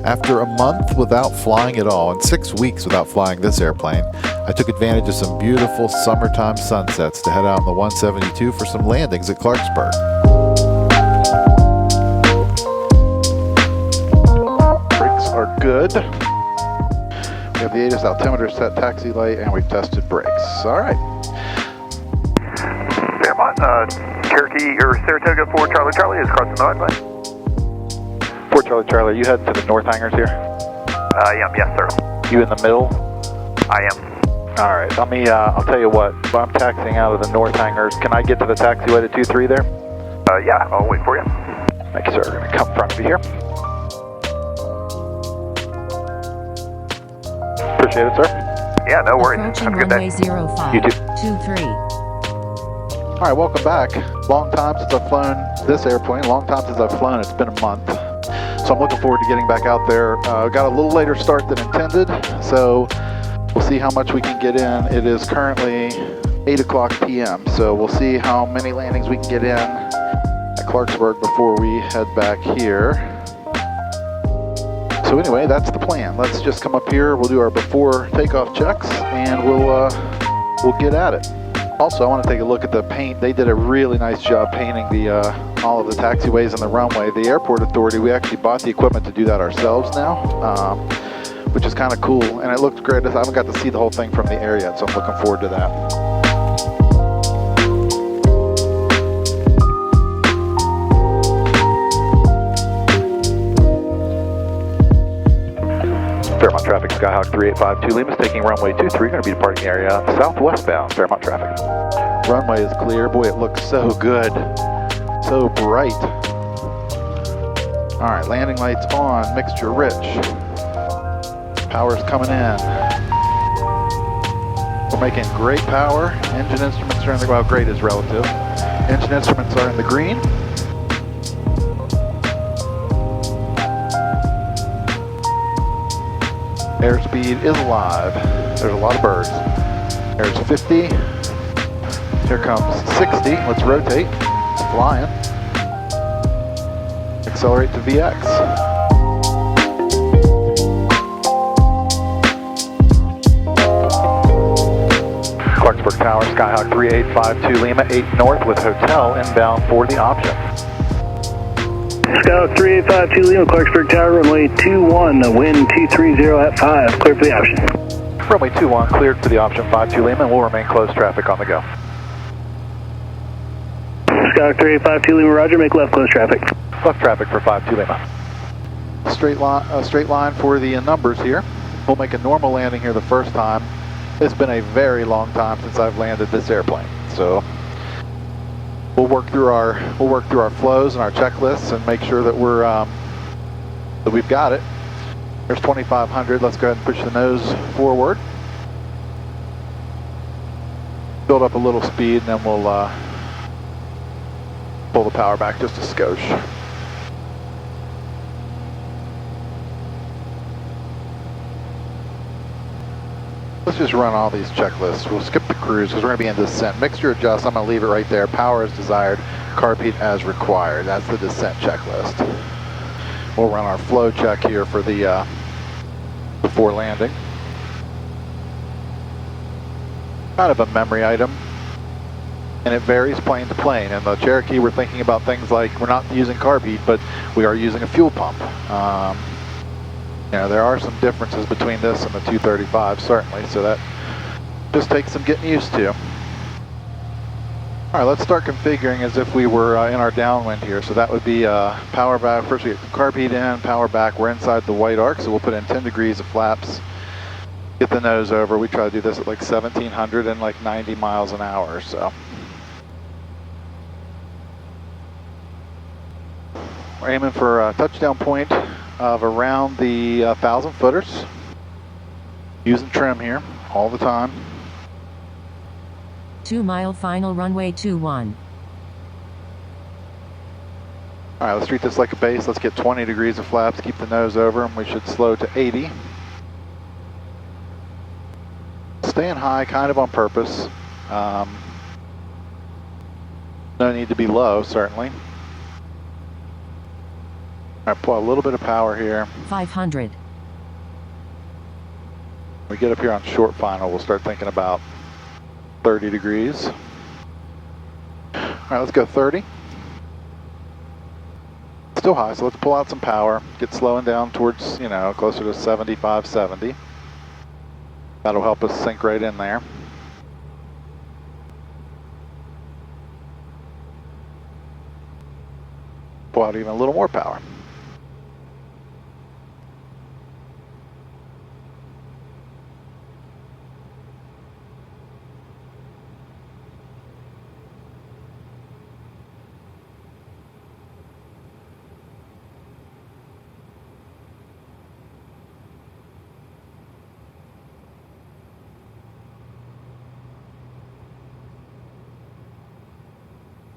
After a month without flying at all, and 6 weeks without flying this airplane, I took advantage of some beautiful summertime sunsets to head out in the 172 for some landings at Clarksburg. Brakes are good. We have the ATIS altimeter set, taxi light, and we've tested brakes. All right. Fairmont, Cherokee or Saratoga 4 Charlie Charlie is crossing the line, bye. 4 Charlie Charlie, are you heading to the north hangars here? I am, yes sir. You in the middle? I am. All right, I'll tell you what, if I'm taxiing out of the north hangars, can I get to the taxiway to 23 there? Yeah, I'll wait for you. Thank you, sir. We're gonna come in front of you here. Appreciate it, sir. Yeah, no worries. Approaching Have a good day. runway 05, You too. 23. All right, welcome back. Long time since I've flown this airplane. Long time since I've flown. It's been a month. So I'm looking forward to getting back out there. Got a little later start than intended, so we'll see how much we can get in. It is currently 8 o'clock p.m., so we'll see how many landings we can get in at Clarksburg before we head back here. So anyway, that's the plan. Let's just come up here. We'll do our before takeoff checks, and we'll get at it. Also, I want to take a look at the paint. They did a really nice job painting the all of the taxiways and the runway. The airport authority, we actually bought the equipment to do that ourselves now, which is kind of cool. And it looked great. I haven't got to see the whole thing from the air yet, so I'm looking forward to that. Fairmont traffic, Skyhawk 3852 Lima is taking runway 23, going to be departing the area southwestbound, Fairmont traffic. Runway is clear. Boy, it looks so good. So bright. All right, landing lights on, mixture rich. Power's coming in. We're making great power. Engine instruments are in the, well, great is relative. Engine instruments are in the green. Airspeed is alive. There's a lot of birds. There's 50. Here comes 60. Let's rotate. It's flying. Accelerate to VX. Clarksburg Tower, Skyhawk 3852 Lima, 8 north with hotel inbound for the option. Skyhawk 3852 Lima, Clarksburg Tower, runway 21, wind 230 at 5, clear for the option. Runway 21 cleared for the option 52 Lima, and we'll remain closed traffic on the go. Skyhawk 3852 Lima, roger, make left close traffic. Left traffic for 52 Lima. Straight line for the numbers here. We'll make a normal landing here the first time. It's been a very long time since I've landed this airplane, so we'll work through our flows and our checklists and make sure that that we've got it. There's 2500. Let's go ahead and push the nose forward. Build up a little speed, and then we'll pull the power back just a skosh. Let's just run all these checklists. We'll skip the cruise because we're going to be in descent. Mixture adjust, I'm going to leave it right there. Power as desired, carb heat as required. That's the descent checklist. We'll run our flow check here for the before landing. Kind of a memory item, and it varies plane to plane. In the Cherokee, we're thinking about things like we're not using carb heat, but we are using a fuel pump. You know, there are some differences between this and the 235, certainly, so that just takes some getting used to. All right, let's start configuring as if we were in our downwind here. So that would be power back. First we get carb heat in, power back. We're inside the white arc, so we'll put in 10 degrees of flaps. Get the nose over. We try to do this at like 1700 and like 90 miles an hour, so. We're aiming for a touchdown point of around the 1,000 footers. Using trim here all the time. 2 mile final runway 21. All right, let's treat this like a base. Let's get 20 degrees of flaps, keep the nose over, and we should slow to 80. Staying high kind of on purpose. No need to be low, certainly. right, pull a little bit of power here. 500. When we get up here on short final, we'll start thinking about 30 degrees. All right, let's go 30. Still high, so let's pull out some power, get slowing down towards, you know, closer to 75, 70. That'll help us sink right in there. Pull out even a little more power.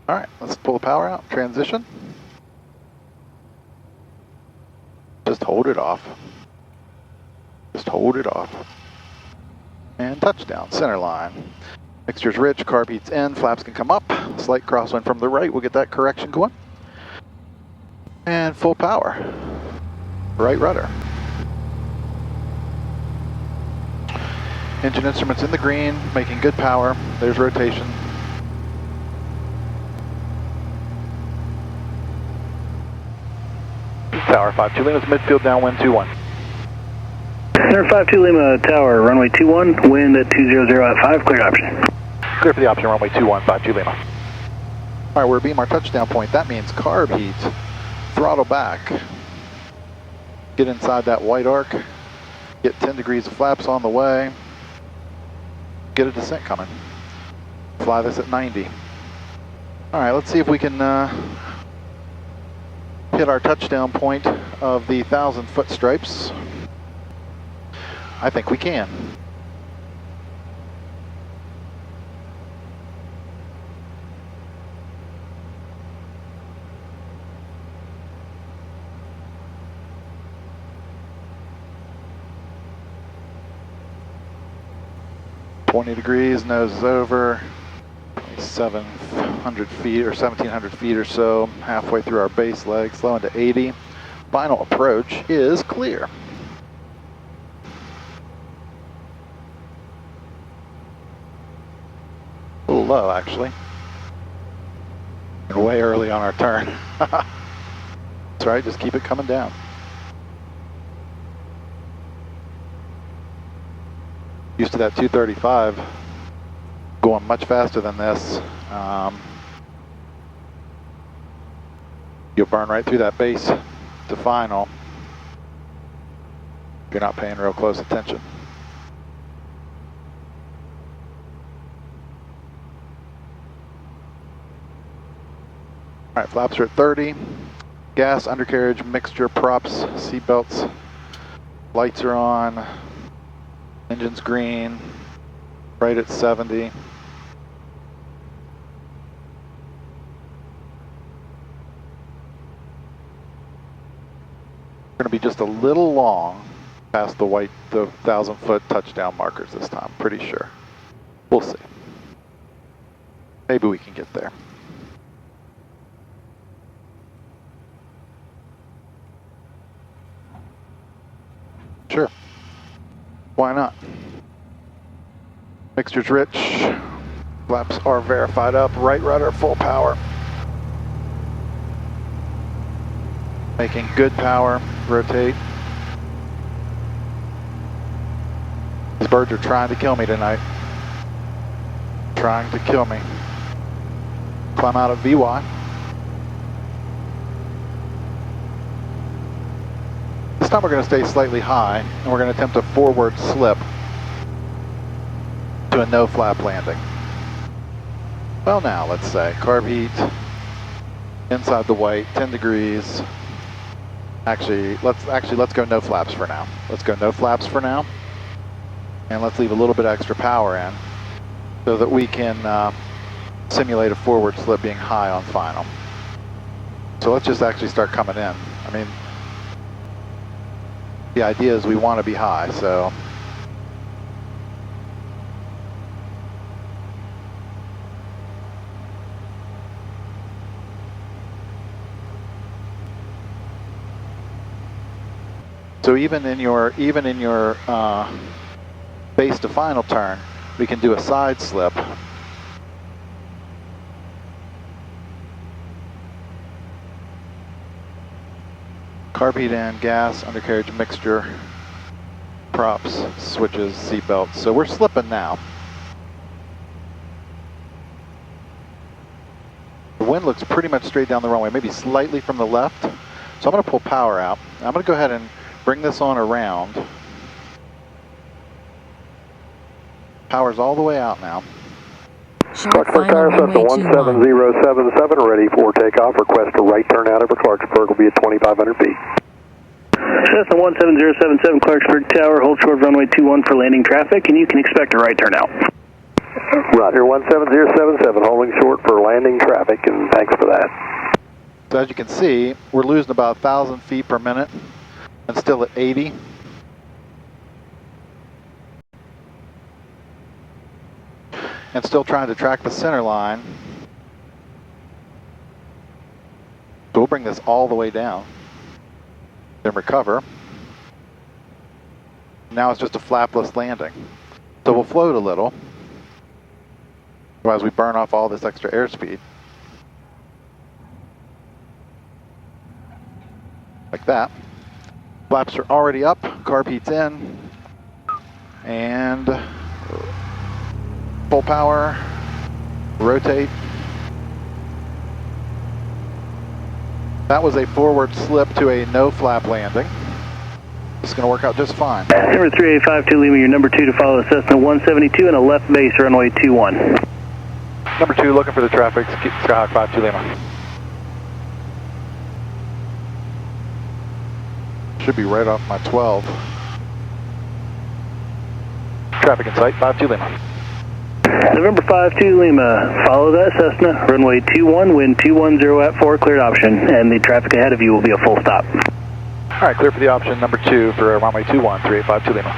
All right, let's pull the power out, transition. Just hold it off. Just hold it off. And touchdown, center line. Mixture's rich, carb heat's in, flaps can come up. Slight crosswind from the right, we'll get that correction going. And full power. Right rudder. Engine instruments in the green, making good power. There's rotation. Tower 52 Lima's midfield downwind 21. Center 52 Lima Tower, runway 21, wind at 200 at 5, clear option. Clear for the option, runway 21, 52 Lima. All right, we're beam our touchdown point. That means carb heat. Throttle back. Get inside that white arc. Get 10 degrees of flaps on the way. Get a descent coming. Fly this at 90. All right, let's see if we can hit our touchdown point of the 1,000-foot stripes. I think we can. .20 degrees, nose is over. 700 feet or 1,700 feet or so, halfway through our base leg, slowing to 80. Final approach is clear. A little low, actually. We're way early on our turn. That's right, just keep it coming down. Used to that 235. Going much faster than this. You'll burn right through that base to final if you're not paying real close attention. All right, flaps are at 30. Gas, undercarriage, mixture, props, seat belts, lights are on, engine's green, right at 70. We're going to be just a little long past the 1,000-foot touchdown markers this time, pretty sure. We'll see. Maybe we can get there. Sure. Why not? Mixture's rich. Flaps are verified up. Right rudder, full power. Making good power. Rotate. These birds are trying to kill me tonight. Trying to kill me. Climb out of VY. This time we're going to stay slightly high, and we're going to attempt a forward slip to a no flap landing. Well, now let's say carb heat inside the white, 10 degrees. Actually, let's go no flaps for now. Let's go no flaps for now, and let's leave a little bit extra power in so that we can simulate a forward slip being high on final. So let's just actually start coming in. I mean, the idea is we want to be high, so So even in your base to final turn, we can do a side slip. Carb heat and gas, undercarriage mixture, props, switches, seat belts. So we're slipping now. The wind looks pretty much straight down the runway, maybe slightly from the left. So I'm going to pull power out. I'm going to go ahead and bring this on around. Power's all the way out now. Short final runway 21. 17077, ready for takeoff. Request a right turn out over Clarksburg will be at 2,500 feet. Cessna 17077, Clarksburg Tower, hold short runway 21 for landing traffic, and you can expect a right turn out. Right here, 17077, holding short for landing traffic, and thanks for that. So as you can see, we're losing about 1,000 feet per minute and still at 80. And still trying to track the center line. So we'll bring this all the way down. Then recover. Now it's just a flapless landing. So we'll float a little as we burn off all this extra airspeed. Like that. Flaps are already up, carb heat's in, and full power, rotate. That was a forward slip to a no flap landing. It's going to work out just fine. Number 3852 Lima, your number 2 to follow Cessna 172 and a left base runway 21. Number 2, looking for the traffic, Skyhawk 52 Lima. Should be right off my 12. Traffic in sight, 52 Lima. November 52 Lima, follow that Cessna, runway 21, wind 210 at 4, cleared option, and the traffic ahead of you will be a full stop. All right, clear for the option number 2 for runway 21, 3852 Lima.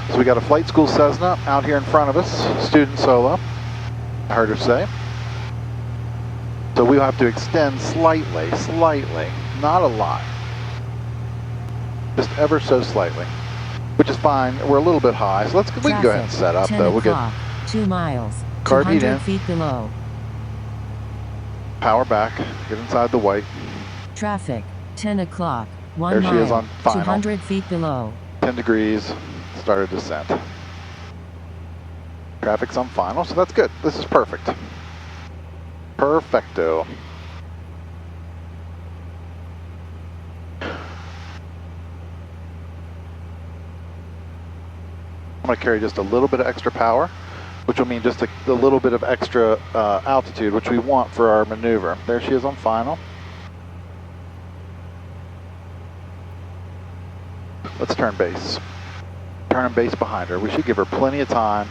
So we got a flight school Cessna out here in front of us, student solo, I heard her say. So we'll have to extend slightly, not a lot, just ever so slightly, which is fine. We're a little bit high, so we can go ahead and set up though. We'll get 2 miles, carb heat 200 in, feet below. power back, get inside the white. Traffic, 10 o'clock, 1 There mile, she is on final. 200 feet below. 10 degrees, started descent. Traffic's on final, so that's good. This is perfect. Perfecto. I'm going to carry just a little bit of extra power, which will mean just a little bit of extra altitude, which we want for our maneuver. There she is on final. Let's turn base. Turning base behind her. We should give her plenty of time.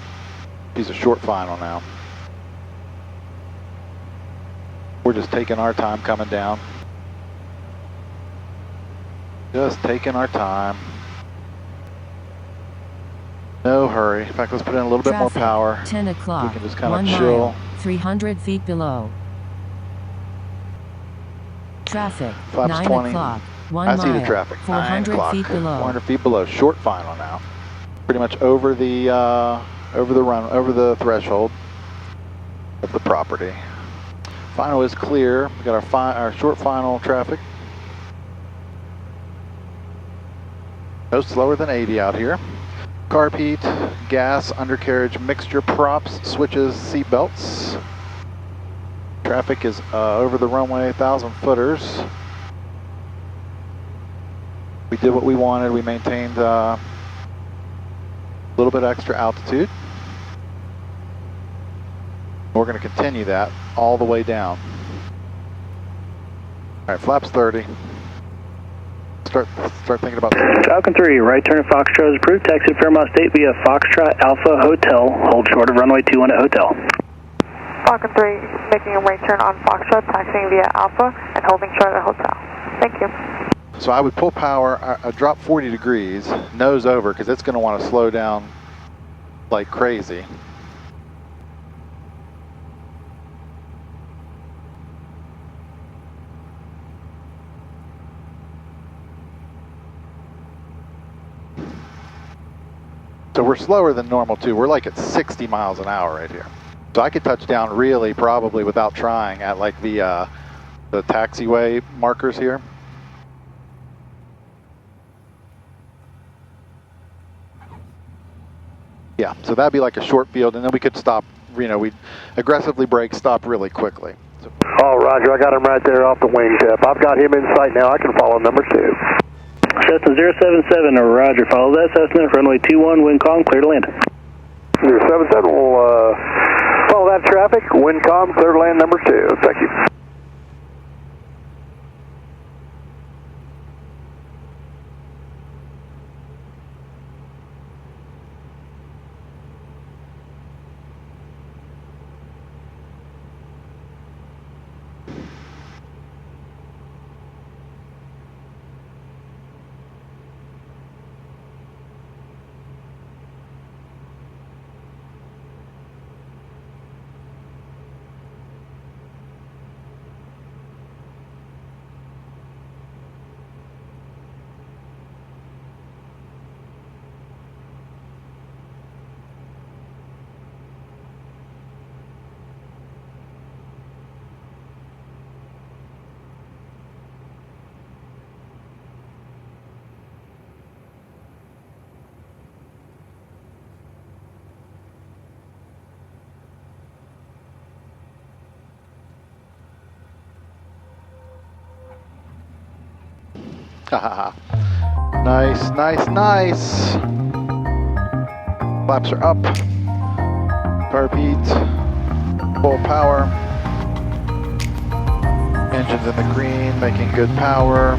She's a short final now. We're just taking our time coming down. Just taking our time. No hurry. In fact, let's put in a little bit more power. 10 o'clock, We can just kind 1 of chill. mile, 300 feet below. Traffic, Flaps 9 20. o'clock, 1 I mile, see the traffic. 400 feet below. 400 feet below. Short final now. Pretty much over the threshold of the property. Final is clear. We got our short final traffic. No slower than 80 out here. Carb heat, gas, undercarriage mixture, props, switches, seat belts. Traffic is over the runway, 1,000 footers. We did what we wanted. We maintained a little bit extra altitude. We're going to continue that all the way down. All right, flaps 30. Start thinking about Falcon 3, right turn at Foxtrot is approved. Taxi to Fairmont State via Foxtrot Alpha Hotel. Hold short of runway 21 at Hotel. Falcon 3, making a right turn on Foxtrot, taxiing via Alpha and holding short at Hotel. Thank you. So I would pull power, I drop 40 degrees, nose over, because it's going to want to slow down like crazy. So we're slower than normal too. We're like at 60 miles an hour right here. So I could touch down really probably without trying at like the taxiway markers here. Yeah, so that'd be like a short field, and then we could stop, you know, we'd aggressively brake, stop really quickly. So, Oh, roger, I got him right there off the wingtip. I've got him in sight now. I can follow number 2. Cessna 077, roger, follow that Cessna, runway 21, wind calm, clear to land. 077 will follow that traffic, wind calm, clear to land number 2. Thank you. Nice, nice, nice. Flaps are up. Carb heat. Full power. Engines in the green, making good power.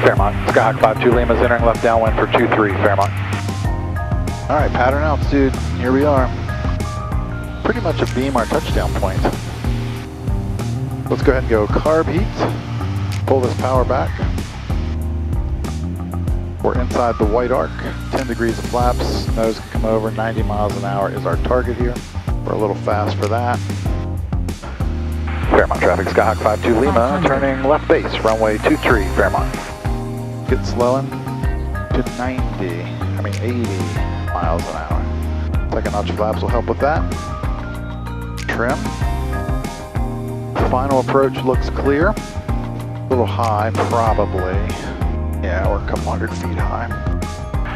Fairmont, Skyhawk 52 Lima's entering left downwind for 23, Fairmont. All right, pattern altitude, here we are. Pretty much a beam our touchdown point. Let's go ahead and go carb heat. Pull this power back. We're inside the white arc, 10 degrees of flaps, nose can come over, 90 miles an hour is our target here. We're a little fast for that. Fairmont traffic, Skyhawk 52 Lima, turning left base, runway 23, Fairmont. Get slowing to 80 miles an hour. Second notch flaps will help with that. Trim. Final approach looks clear. A little high, probably. Yeah, we're a couple hundred feet high.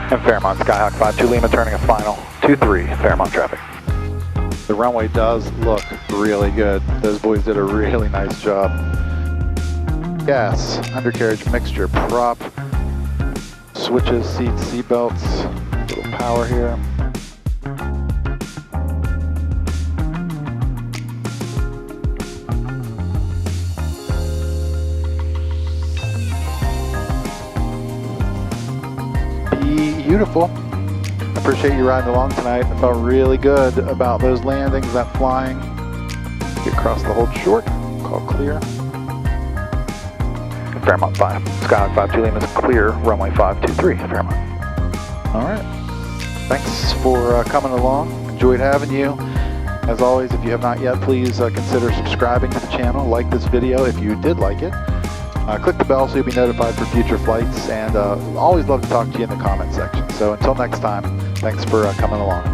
And Fairmont, Skyhawk 52 Lima, turning a final 23, Fairmont traffic. The runway does look really good. Those boys did a really nice job. Gas, undercarriage mixture, prop, switches, seats, seat belts, little power here. Beautiful. Appreciate you riding along tonight. I felt really good about those landings, that flying. Get across the hold short, call clear. Fairmont 5, Skyhawk 52 Lima is clear, runway 523, Fairmont. All right. Thanks for coming along. Enjoyed having you. As always, if you have not yet, please consider subscribing to the channel. Like this video if you did like it. Click the bell so you'll be notified for future flights, and always love to talk to you in the comment section. So until next time, thanks for coming along.